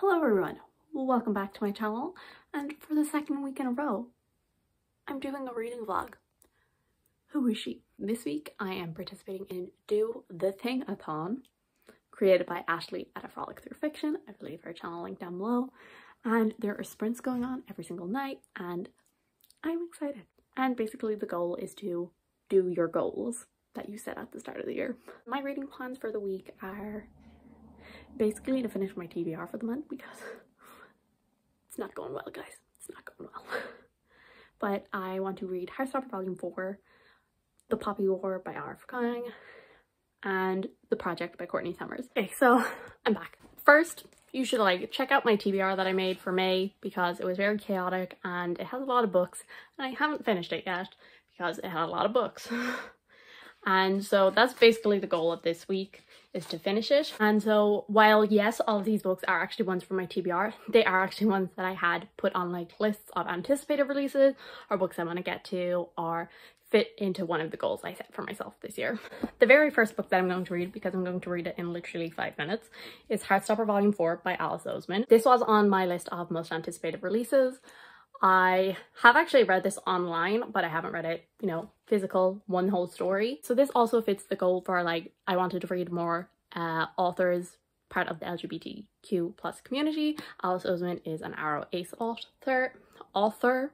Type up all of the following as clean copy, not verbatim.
Hello everyone, welcome back to my channel, and for the second week in a row, I'm doing a reading vlog. Who is she? This week I am participating in DoTheThingAthon, created by Ashley at A Frolic Through Fiction. I will leave her channel link down below, and there are sprints going on every single night, and I'm excited. And basically the goal is to do your goals that you set at the start of the year. My reading plans for the week are basically to finish my TBR for the month because it's not going well, guys. It's not going well. But I want to read Heartstopper Volume 4, The Poppy War by R.F. Kuang, and The Project by Courtney Summers. Okay, so I'm back. First, you should check out my TBR that I made for May because it was very chaotic and it has a lot of books, and I haven't finished it yet because it had a lot of books. And so that's basically the goal of this week, is to finish it. And so while yes, all of these books are actually ones from my TBR, they are actually ones that I had put on lists of anticipated releases or books I want to get to or fit into one of the goals I set for myself this year. The very first book that I'm going to read, because I'm going to read it in literally 5 minutes, is Heartstopper Volume 4 by Alice Oseman. This was on my list of most anticipated releases. I have actually read this online, but I haven't read it, physical, one whole story. So this also fits the goal for I wanted to read more authors, part of the LGBTQ plus community. Alice Oseman is an Arrow Ace author.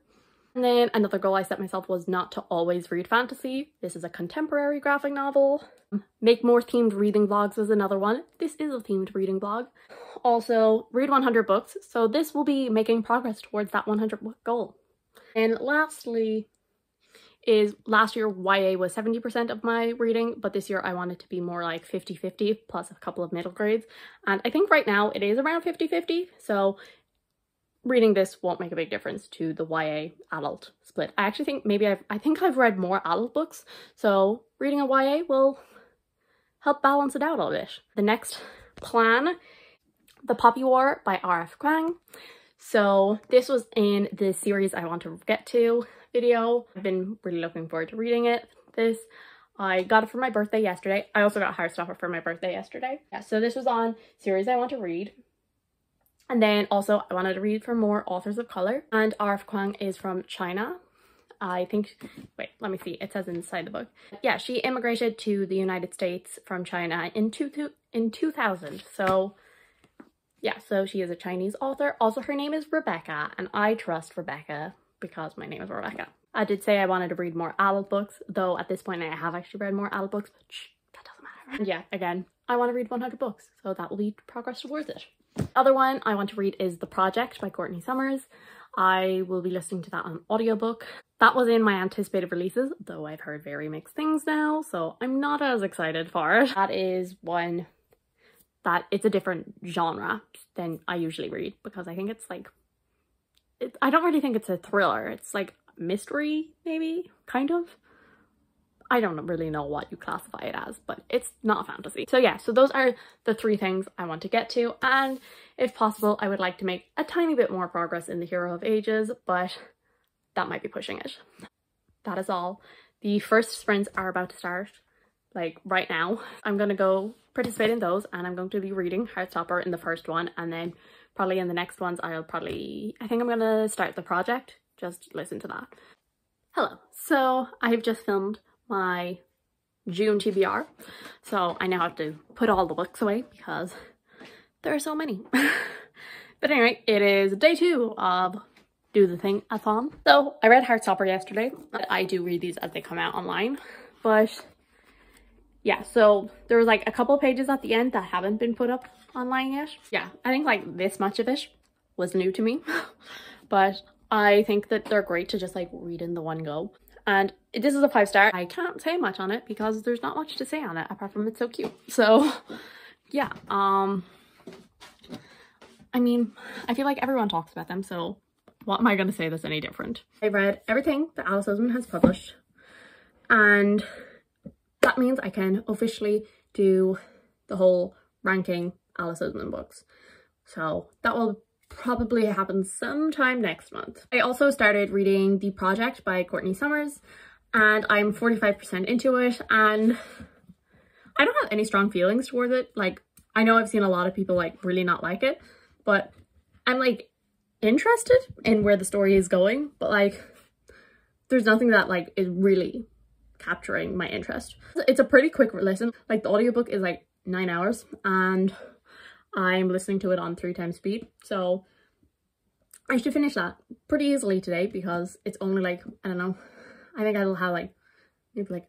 And then another goal I set myself was not to always read fantasy. This is a contemporary graphic novel. Make more themed reading vlogs was another one. This is a themed reading vlog. Also, read 100 books. So this will be making progress towards that 100 book goal. And lastly is last year YA was 70% of my reading, but this year I want it to be more like 50-50 plus a couple of middle grades. And I think right now it is around 50-50. So reading this won't make a big difference to the YA adult split. I actually think maybe I think I've read more adult books, so reading a YA will help balance it out a bit. The next plan, The Poppy War by R.F. Kuang. So this was in the series I want to get to video. I've been really looking forward to reading it. I got it for my birthday yesterday. I also got Heartstopper for my birthday yesterday. Yeah, so this was on series I want to read. And then also I wanted to read for more authors of color, and R.F. Kuang is from China. I think, wait, let me see, it says inside the book. Yeah, she immigrated to the United States from China in 2000. So yeah, so she is a Chinese author. Also, her name is Rebecca, and I trust Rebecca because my name is Rebecca. I did say I wanted to read more adult books, though at this point I have actually read more adult books, but shh, that doesn't matter. And yeah, again, I want to read 100 books, so that will lead progress towards it. The other one I want to read is The Project by Courtney Summers. I will be listening to that on audiobook. That was in my anticipated releases, though I've heard very mixed things now, so I'm not as excited for it. That is one that it's a different genre than I usually read, because I think it's I don't really think it's a thriller. It's like mystery, maybe, kind of. I don't really know what you classify it as, but it's not a fantasy. So yeah, so those are the 3 things I want to get to, and if possible, I would like to make a tiny bit more progress in the Hero of Ages, but that might be pushing it. That is all. The first sprints are about to start, right now. I'm gonna go participate in those, and I'm going to be reading Heartstopper in the first one, and then probably in the next ones I think I'm gonna start The Project, just listen to that. Hello, so I've just filmed my June TBR, so I now have to put all the books away because there are so many. But anyway, it is day 2 of DoTheThingAthon. So I read Heartstopper yesterday. I do read these as they come out online, but yeah, so there was a couple pages at the end that haven't been put up online yet. Yeah, I think this much of it was new to me, but I think that they're great to just read in the one go. And this is a 5-star. I can't say much on it because there's not much to say on it apart from it's so cute. So yeah, I mean, I feel like everyone talks about them, so what am I going to say that's any different? I read everything that Alice Oseman has published, and that means I can officially do the whole ranking Alice Oseman books. So that will probably happen sometime next month. I also started reading The Project by Courtney Summers, and I'm 45% into it, and I don't have any strong feelings towards it. I know I've seen a lot of people really not like it, but I'm like interested in where the story is going, but like there's nothing that like is really capturing my interest. It's a pretty quick listen. Like the audiobook is like 9 hours and I'm listening to it on 3 times speed, so I should finish that pretty easily today because it's only like, I don't know, I think I'll have like maybe like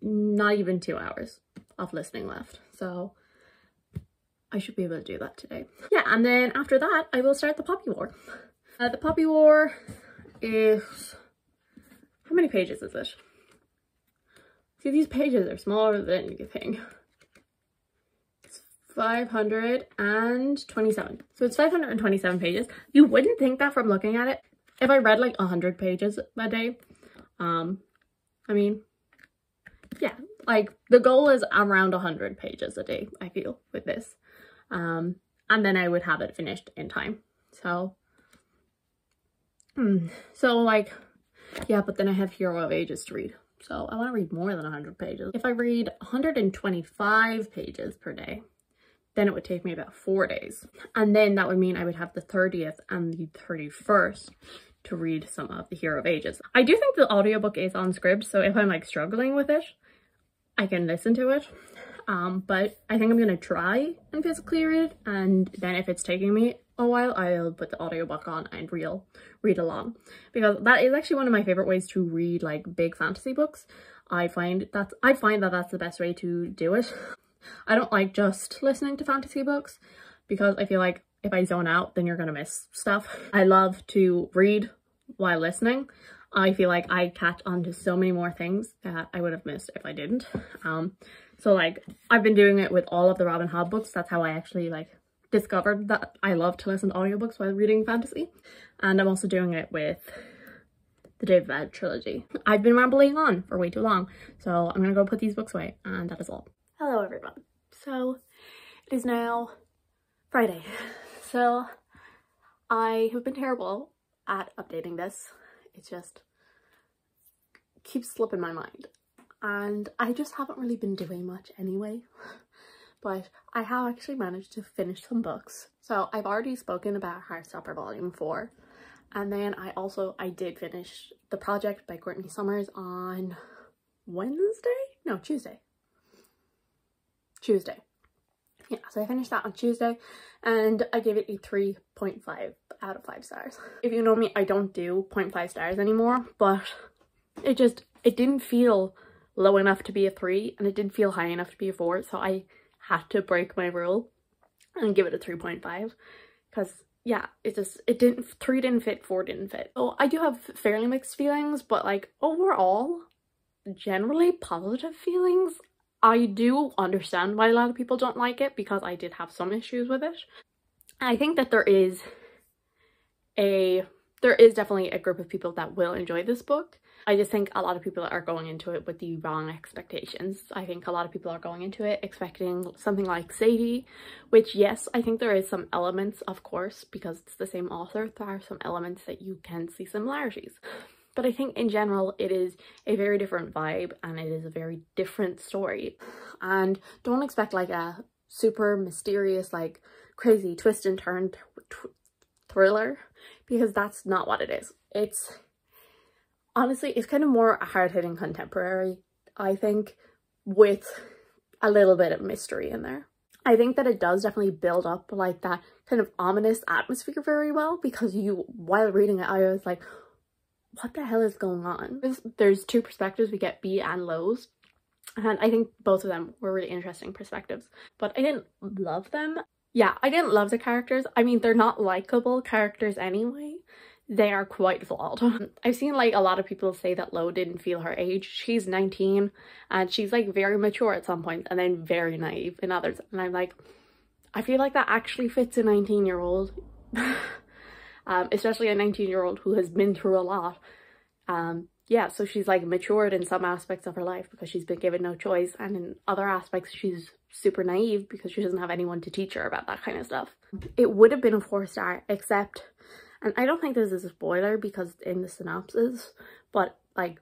not even 2 hours of listening left, so I should be able to do that today. Yeah, and then after that I will start the Poppy War. The Poppy War is, how many pages is it? See, these pages are smaller than you think. It's 527. So it's 527 pages. You wouldn't think that from looking at it. If I read like 100 pages a day, I mean, yeah, like the goal is around 100 pages a day, I feel, with this. And then I would have it finished in time. So, like, yeah, but then I have Hero of Ages to read. So I want to read more than 100 pages. If I read 125 pages per day, then it would take me about 4 days. And then that would mean I would have the 30th and the 31st to read some of the Hero of Ages. I do think the audiobook is on SCRIBD, so if I'm like struggling with it, I can listen to it. But I think I'm going to try and physically read it, and then if it's taking me a while, I'll put the audiobook on and read along, because that is actually one of my favorite ways to read like big fantasy books. I find that that's the best way to do it. I don't like just listening to fantasy books because I feel like if I zone out, then you're gonna miss stuff. I love to read while listening. I feel like I catch on to so many more things that I would have missed if I didn't. So like I've been doing it with all of the Robin Hobb books. That's how I actually like discovered that I love to listen to audiobooks while reading fantasy. And I'm also doing it with the David trilogy. I've been rambling on for way too long, so I'm gonna go put these books away, and that is all. Hello everyone. So it is now Friday. So I have been terrible at updating this. It just keeps slipping my mind. And I just haven't really been doing much anyway. But I have actually managed to finish some books. So I've already spoken about Heartstopper Volume 4. And then I did finish The Project by Courtney Summers on Tuesday. Yeah, so I finished that on Tuesday and I gave it a 3.5 out of 5 stars. If you know me, I don't do 0.5 stars anymore, but it didn't feel low enough to be a 3 and it didn't feel high enough to be a 4, so I had to break my rule and give it a 3.5 because yeah, 3 didn't fit, 4 didn't fit. So I do have fairly mixed feelings, but like overall, generally positive feelings. I do understand why a lot of people don't like it because I did have some issues with it. I think that there is definitely a group of people that will enjoy this book. I just think a lot of people are going into it with the wrong expectations. I think a lot of people are going into it expecting something like Sadie, which yes, I think there is some elements, of course, because it's the same author, there are some elements that you can see similarities. But I think in general, it is a very different vibe and it is a very different story. And don't expect like a super mysterious, like crazy twist and turn thriller, because that's not what it is. Honestly, it's kind of more a hard-hitting contemporary, I think, with a little bit of mystery in there. I think that it does definitely build up like that kind of ominous atmosphere very well, because while reading it, I was like, what the hell is going on? There's 2 perspectives. We get B and Lowe's, and I think both of them were really interesting perspectives, but I didn't love them. Yeah, I didn't love the characters. I mean, they're not likable characters anyway. They are quite flawed. I've seen like a lot of people say that Lo didn't feel her age. She's 19 and she's like very mature at some points and then very naive in others. And I'm like, I feel like that actually fits a 19-year-old. Especially a 19-year-old who has been through a lot. Yeah, so she's like matured in some aspects of her life because she's been given no choice, and in other aspects she's super naive because she doesn't have anyone to teach her about that kind of stuff. It would have been a 4-star, except, and I don't think this is a spoiler because it's in the synopsis, but like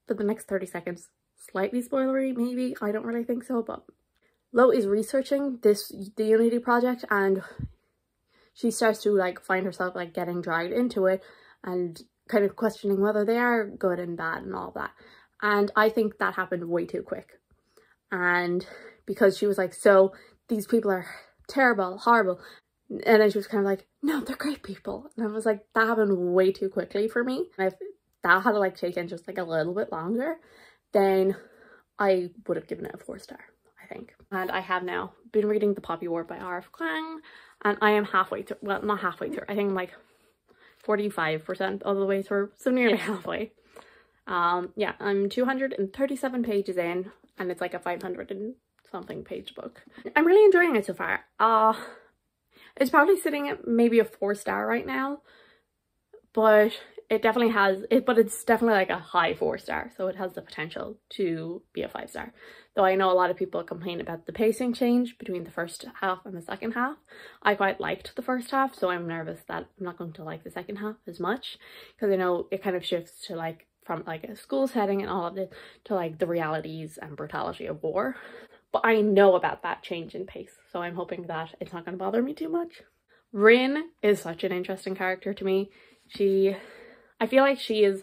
for the next 30 seconds, slightly spoilery maybe, I don't really think so, but Lo is researching the Unity project, and she starts to like find herself like getting dragged into it and kind of questioning whether they are good and bad and all of that. And I think that happened way too quick. And because she was like, so these people are terrible, horrible. And then she was kind of like, no, they're great people. And I was like, that happened way too quickly for me. And if that had like taken just like a little bit longer, then I would have given it a 4-star, I think. And I have now been reading The Poppy War by R.F. Kuang, and I am halfway through, well, not halfway through, I think I'm like 45% of the way through, so nearly halfway. Yeah, I'm 237 pages in, and it's like a 500 and something page book. I'm really enjoying it so far. It's probably sitting at maybe a 4-star right now, but it definitely has it, but it's definitely like a high 4-star, so it has the potential to be a 5-star. Though I know a lot of people complain about the pacing change between the first half and the second half. I quite liked the first half, so I'm nervous that I'm not going to like the second half as much, because I know it kind of shifts to like from like a school setting and all of it to like the realities and brutality of war. But I know about that change in pace, so I'm hoping that it's not going to bother me too much. Rin is such an interesting character to me. I feel like she is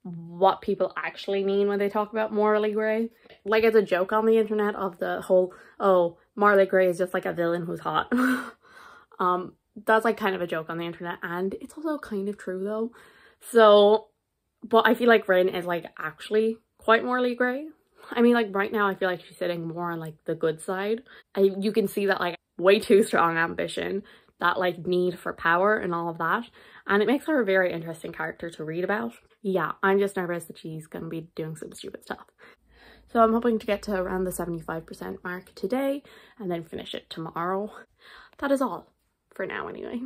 what people actually mean when they talk about morally grey. Like, it's a joke on the internet of the whole, oh, morally grey is just like a villain who's hot. That's like kind of a joke on the internet, and it's also kind of true though. So, but I feel like Rin is like actually quite morally grey. I mean, like right now I feel like she's sitting more on like the good side. You can see that like way too strong ambition, that like need for power and all of that, and it makes her a very interesting character to read about. Yeah, I'm just nervous that she's gonna be doing some stupid stuff. So I'm hoping to get to around the 75% mark today and then finish it tomorrow. That is all for now anyway.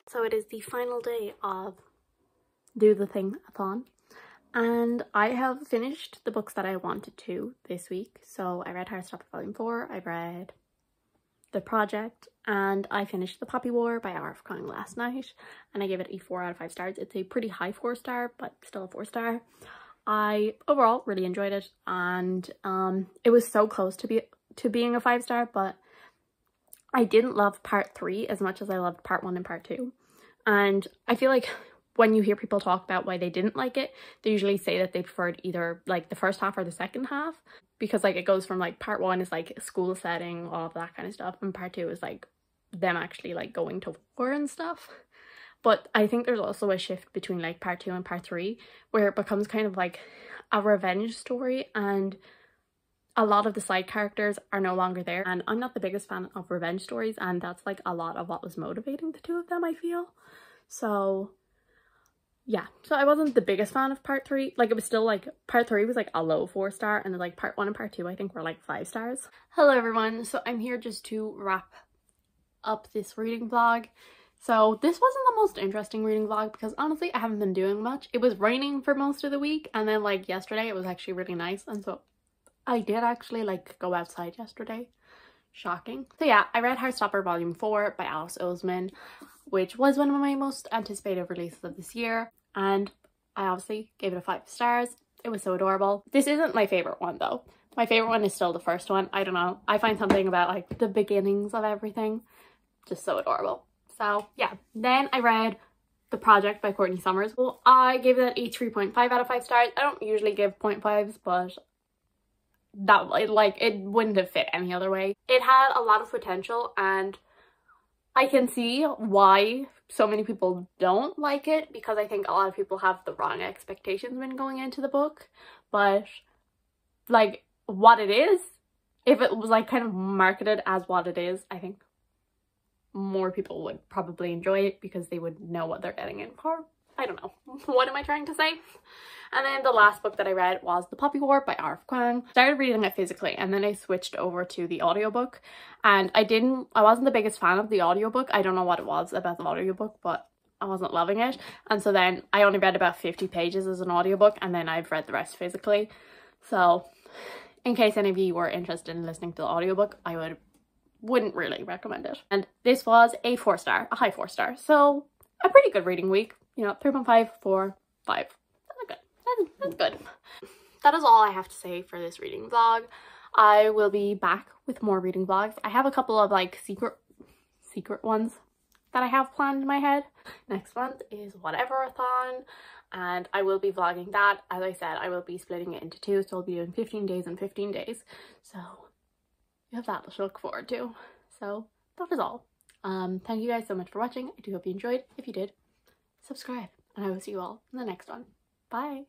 So it is the final day of DoTheThingAthon, and I have finished the books that I wanted to this week. So I read Heartstopper Volume 4, I read The Project, and I finished The Poppy War by R.F. Kuang last night, and I gave it a 4 out of 5 stars. It's a pretty high 4-star, but still a 4-star. I overall really enjoyed it, and it was so close to being a 5-star, but I didn't love part 3 as much as I loved part 1 and part 2. And I feel like when you hear people talk about why they didn't like it, they usually say that they preferred either like the first half or the second half, because like it goes from like part 1 is like a school setting, all of that kind of stuff, and part 2 is like them actually like going to war and stuff. But I think there's also a shift between like part 2 and part 3 where it becomes kind of like a revenge story, and a lot of the side characters are no longer there, and I'm not the biggest fan of revenge stories, and that's like a lot of what was motivating the two of them, I feel. So yeah, so I wasn't the biggest fan of part 3. Like, it was still like part 3 was like a low 4-star, and then like part 1 and part 2 I think were like 5 stars. Hello everyone, so I'm here just to wrap up this reading vlog. So this wasn't the most interesting reading vlog because honestly I haven't been doing much. It was raining for most of the week, and then like yesterday it was actually really nice, and so I did actually like go outside yesterday. Shocking. So yeah, I read Heartstopper Volume 4 by Oseman, which was one of my most anticipated releases of this year, and I obviously gave it a 5 stars. It was so adorable. This isn't my favorite one though. My favorite one is still the first one. I don't know. I find something about like the beginnings of everything just so adorable. So yeah, then I read The Project by Courtney. Well, I gave it a 3.5 out of 5 stars. I don't usually give 0.5s, but that like it wouldn't have fit any other way. It had a lot of potential, and I can see why so many people don't like it, because I think a lot of people have the wrong expectations when going into the book. But like what it is, if it was like kind of marketed as what it is, I think more people would probably enjoy it because they would know what they're getting in for. I don't know. What am I trying to say? And then the last book that I read was The Poppy War by R.F. Kuang. Started reading it physically, and then I switched over to the audiobook, and I wasn't the biggest fan of the audiobook. I don't know what it was about the audiobook, but I wasn't loving it. And so then I only read about 50 pages as an audiobook, and then I've read the rest physically. So in case any of you were interested in listening to the audiobook, I wouldn't really recommend it. And this was a 4-star, a high 4-star. So a pretty good reading week, you know, 3.5, 4, 5. That's good. That's good. That is all I have to say for this reading vlog. I will be back with more reading vlogs. I have a couple of like secret ones that I have planned in my head. Next month is Whatever-a-thon, and I will be vlogging that. As I said, I will be splitting it into 2, so I'll be doing 15 days and 15 days. So you have that to look forward to. So that is all. Thank you guys so much for watching. I do hope you enjoyed. If you did, subscribe, and I will see you all in the next one. Bye.